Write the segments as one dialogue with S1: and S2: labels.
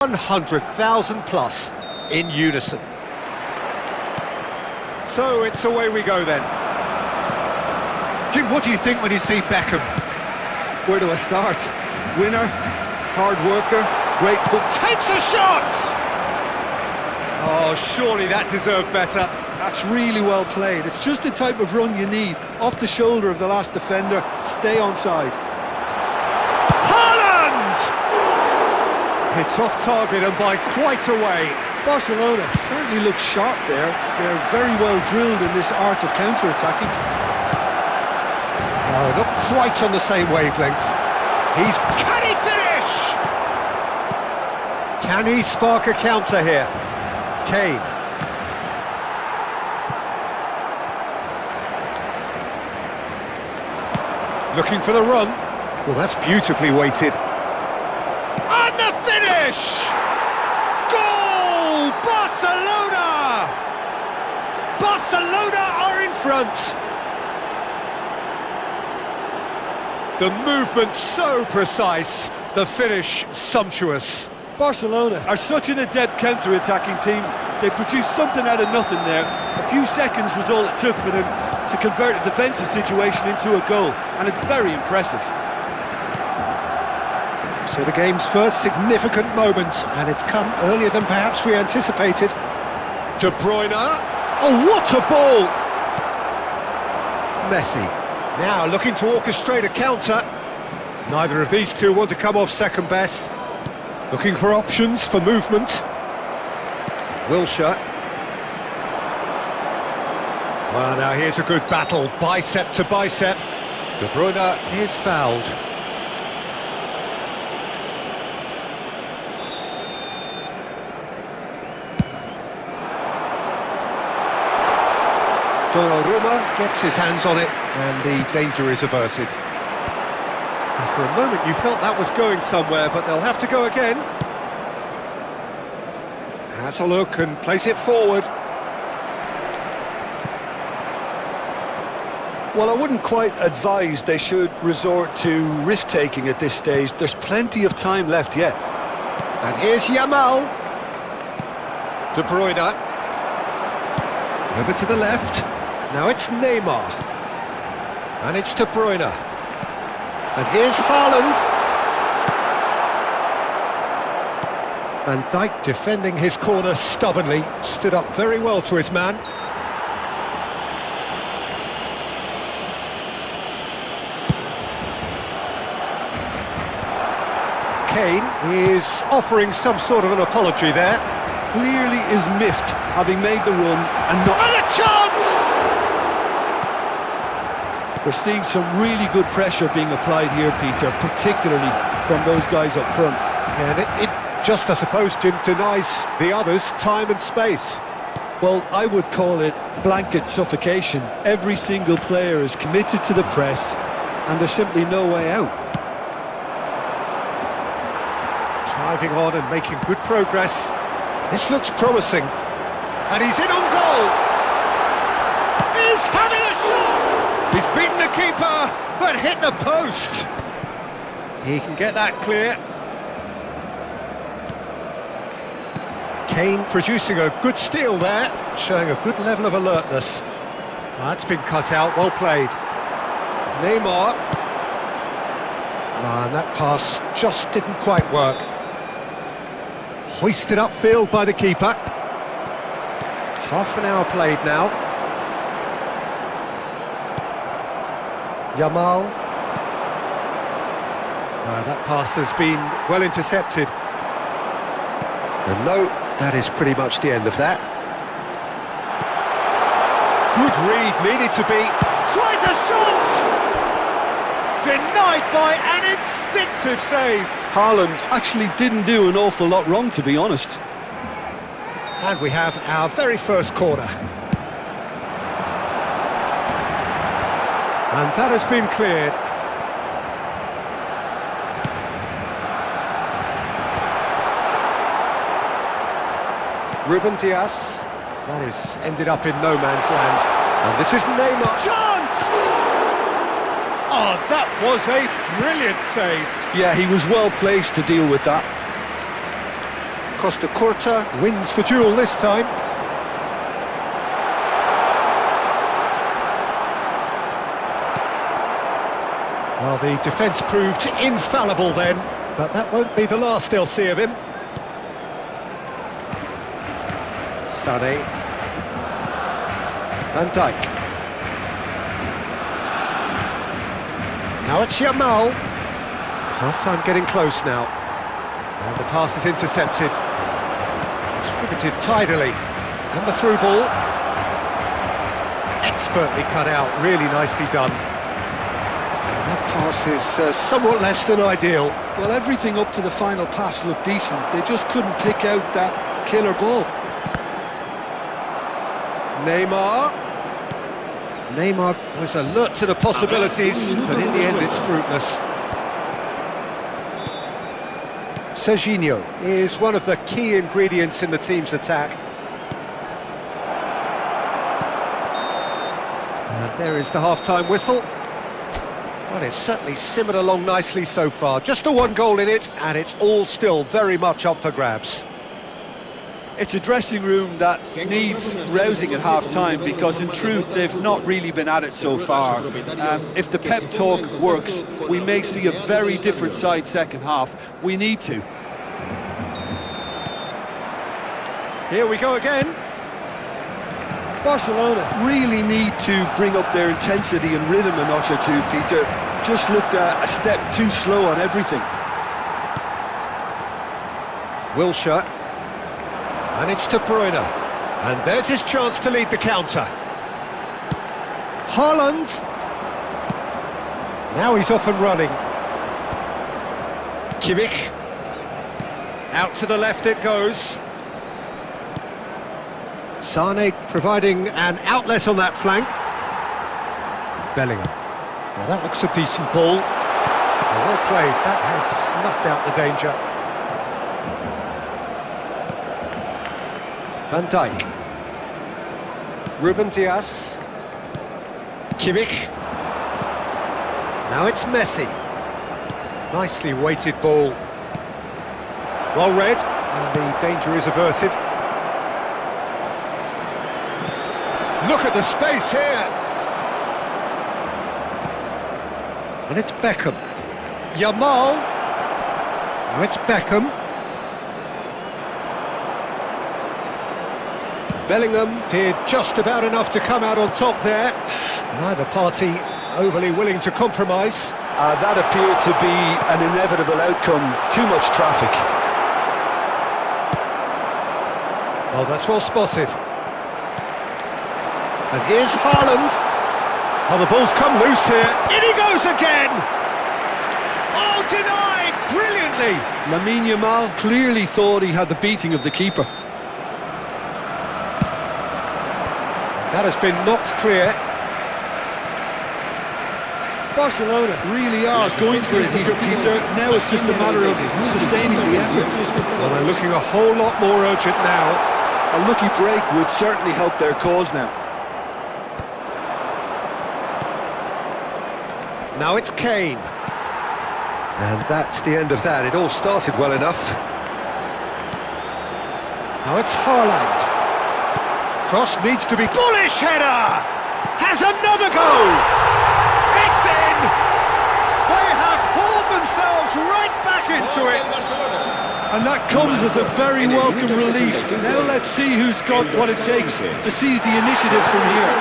S1: 100,000 plus in unison. So it's away we go then. Jim, what do you think when you see Beckham?
S2: Where do I start? Winner, hard worker, great foot.
S1: Takes a shot! Oh, surely that deserved better.
S2: That's really well played. It's just the type of run you need. Off the shoulder of the last defender, stay onside.
S1: It's off target and by quite a way.
S2: Barcelona certainly looks sharp there. They're very well drilled in this art of counter-attacking.
S1: Oh, not quite on the same wavelength. Can he finish? Can he spark a counter here? Kane. Looking for the run. Well, that's beautifully weighted. And the finish! Goal! Barcelona! Barcelona are in front. The movement so precise, the finish sumptuous.
S2: Barcelona are such an adept counter-attacking team. They produced something out of nothing there. A few seconds was all it took for them to convert a defensive situation into a goal, and it's very impressive.
S1: So the game's first significant moment, and it's come earlier than perhaps we anticipated. De Bruyne. Oh, what a ball! Messi. Now looking to orchestrate a counter. Neither of these two want to come off second best. Looking for options for movement. Wilshere. Well, now here's a good battle, bicep to bicep. De Bruyne is fouled. Donnarumma gets his hands on it, and the danger is averted. And for a moment you felt that was going somewhere, but they'll have to go again. Has a look and place it forward.
S2: Well, I wouldn't quite advise they should resort to risk-taking at this stage. There's plenty of time left yet.
S1: And here's Yamal. De Bruyne. Over to the left. Now it's Neymar. And it's De Bruyne. And here's Haaland. Van Dijk defending his corner stubbornly. Stood up very well to his man. Kane is offering some sort of an apology there.
S2: Clearly is miffed, having made the run and not...
S1: And a chance!
S2: We're seeing some really good pressure being applied here, Peter, particularly from those guys up front.
S1: And it just, I suppose, Jim, denies the others time and space.
S2: Well, I would call it blanket suffocation. Every single player is committed to the press, and there's simply no way out.
S1: Driving on and making good progress. This looks promising. And he's in on goal! He's having a shot! He's beaten the keeper, but hit the post. He can get that clear. Kane producing a good steal there, showing a good level of alertness. That's been cut out, well played. Neymar. And that pass just didn't quite work. Hoisted upfield by the keeper. Half an hour played now. Yamal. That pass has been well intercepted. And no, that is pretty much the end of that. Good read, needed to be. Tries a shot! Denied by an instinctive save.
S2: Haaland actually didn't do an awful lot wrong, to be honest.
S1: And we have our very first corner. And that has been cleared. Ruben Dias. That is ended up in no man's land. And this is Neymar. Chance! Oh, that was a brilliant save.
S2: Yeah, he was well placed to deal with that.
S1: Costa Curta wins the duel this time. Well, the defence proved infallible then, but that won't be the last they'll see of him. Sané. Van Dijk. Now it's Yamal. Half-time getting close now. And the pass is intercepted. Distributed tidily. And the through ball. Expertly cut out, really nicely done. And that pass is somewhat less than ideal.
S2: Well, everything up to the final pass looked decent. They just couldn't pick out that killer ball.
S1: Neymar. Neymar was alert to the possibilities, but in the end it's fruitless. Serginho is one of the key ingredients in the team's attack. And there is the half-time whistle. Well, it's certainly simmered along nicely so far. Just the one goal in it, and it's all still very much up for grabs.
S2: It's a dressing room that needs rousing at half-time because, in truth, they've not really been at it so far. If the pep talk works, we may see a very different side second half. We need to.
S1: Here we go again.
S2: Barcelona really need to bring up their intensity and rhythm a notch or two, Peter. Just looked a step too slow on everything.
S1: Wilshere. And it's De Bruyne. And there's his chance to lead the counter. Haaland. Now he's off and running. Kimmich. Out to the left it goes. Sané providing an outlet on that flank. Bellingham. Now that looks a decent ball. Well played. That has snuffed out the danger. Van Dijk. Ruben Dias. Kimmich. Now it's Messi. Nicely weighted ball. Well read, and the danger is averted. Look at the space here. And it's Beckham. Yamal. Now it's Beckham. Bellingham did just about enough to come out on top there. Neither party overly willing to compromise.
S2: That appeared to be an inevitable outcome. Too much traffic.
S1: Oh, that's well spotted. And here's Haaland. Oh, the ball's come loose here. In he goes again! Oh, denied! Brilliantly!
S2: Lamine Yamal clearly thought he had the beating of the keeper.
S1: That has been knocked clear.
S2: Barcelona really are going for it here, Peter. Now it's just a matter of sustaining the effort.
S1: Well, they're looking a whole lot more urgent now.
S2: A lucky break would certainly help their cause now.
S1: Now it's Kane. And that's the end of that. It all started well enough. Now it's Haaland. Cross needs to be... Bullish header! Has another goal! It's in! They have hauled themselves right back into it!
S2: And that comes as a very welcome relief. Now let's see who's got what it takes to seize the initiative from here.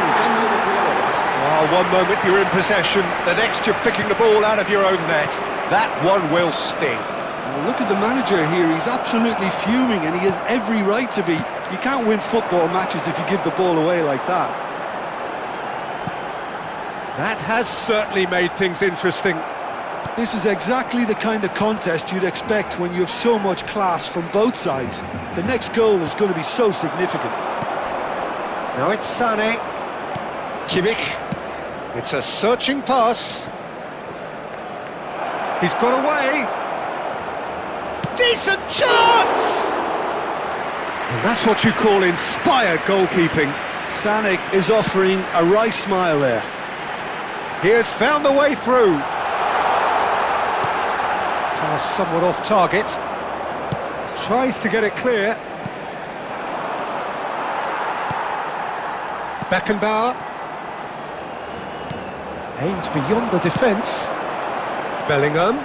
S1: Oh, one moment you're in possession, the next you're picking the ball out of your own net. That one will sting.
S2: Well, look at the manager here, he's absolutely fuming and he has every right to be. You can't win football matches if you give the ball away like that.
S1: That has certainly made things interesting.
S2: This is exactly the kind of contest you'd expect when you have so much class from both sides. The next goal is going to be so significant.
S1: Now it's Sané. Kimmich. It's a searching pass. He's got away. Decent chance! And that's what you call inspired goalkeeping.
S2: Sané is offering a wry smile there.
S1: He has found the way through. Pass somewhat off target. Tries to get it clear. Beckenbauer. Aims beyond the defence. Bellingham.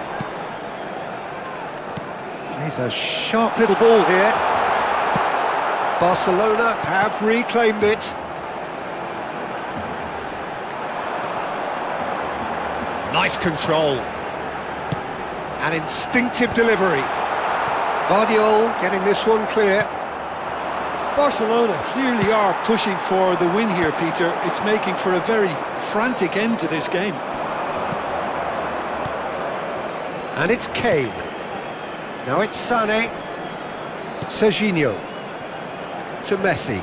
S1: Plays a sharp little ball here. Barcelona have reclaimed it. Nice control. An instinctive delivery. Guardiola getting this one clear.
S2: Barcelona clearly are pushing for the win here, Peter. It's making for a very frantic end to this game.
S1: And it's Kane. Now it's Sané. Serginho. To Messi.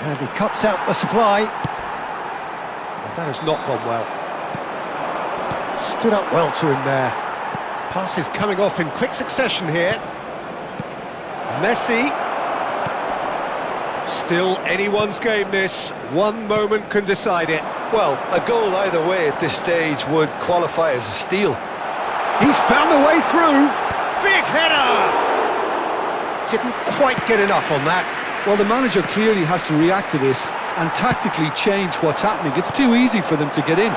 S1: And he cuts out the supply. And that has not gone well. Stood up well to him there. Passes coming off in quick succession here. Messi. Still anyone's game this. One moment can decide it.
S2: Well, a goal either way at this stage would qualify as a steal.
S1: He's found a way through. Big header! Didn't quite get enough on that.
S2: Well, the manager clearly has to react to this and tactically change what's happening. It's too easy for them to get in.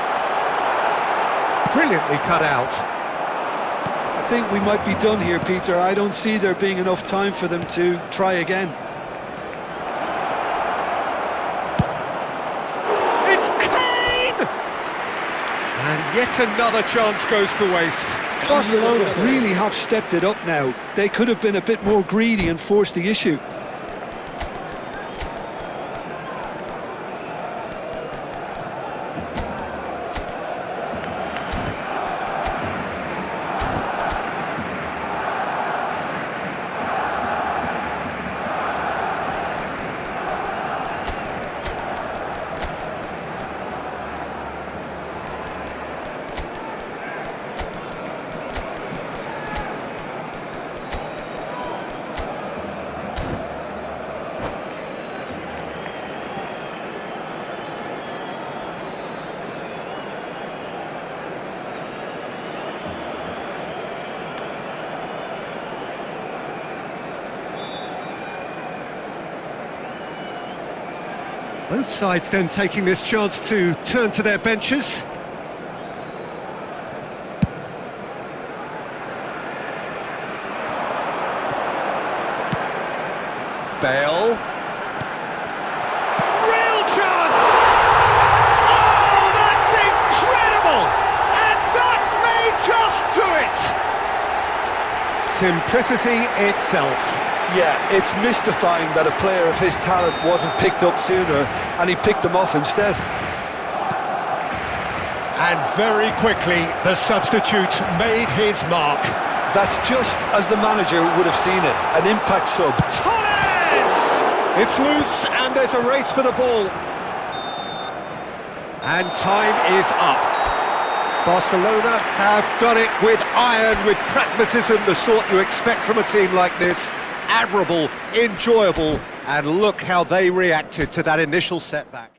S1: Brilliantly cut out.
S2: I think we might be done here, Peter. I don't see there being enough time for them to try again.
S1: It's Kane! And yet another chance goes to waste.
S2: Barcelona really have stepped it up now. They could have been a bit more greedy and forced the issue.
S1: Both sides then taking this chance to turn to their benches. Bale. Real chance! Oh, that's incredible! And that may just do it! Simplicity itself.
S2: Yeah, it's mystifying that a player of his talent wasn't picked up sooner and he picked them off instead.
S1: And very quickly, the substitute made his mark.
S2: That's just as the manager would have seen it, an impact sub.
S1: Torres! It's loose and there's a race for the ball. And time is up. Barcelona have done it with iron, with pragmatism, the sort you expect from a team like this. Admirable, enjoyable, and look how they reacted to that initial setback.